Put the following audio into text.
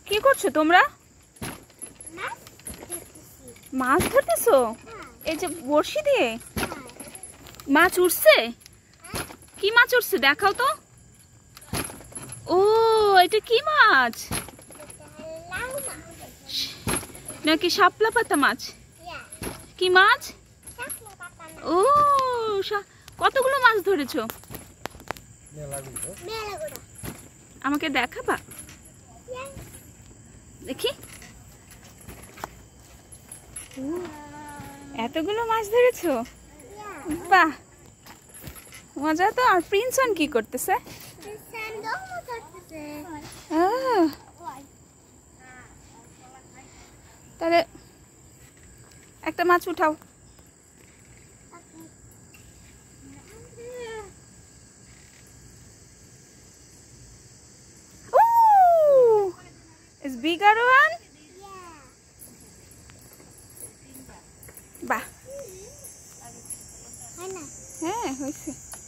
কি করছো তোমরা? মাছ ধরতেছো? এই যে বড়শি দিয়ে মাছ উঠছে? কি মাছ উঠছে দেখাও তো। ও, এটা কি মাছ? নাকি শাপলা পাতা মাছ? কি মাছ? ও, কতগুলো মাছ ধরেছো? আমাকে দেখাবা? দেখি। এতগুলো মাছ ধরেছো? বাহ, মজা তো। আর প্রিন্সন কি করতেছে? তাহলে একটা মাছ উঠাও। Is bigger one? বাহ, হ্যাঁ হয়েছে।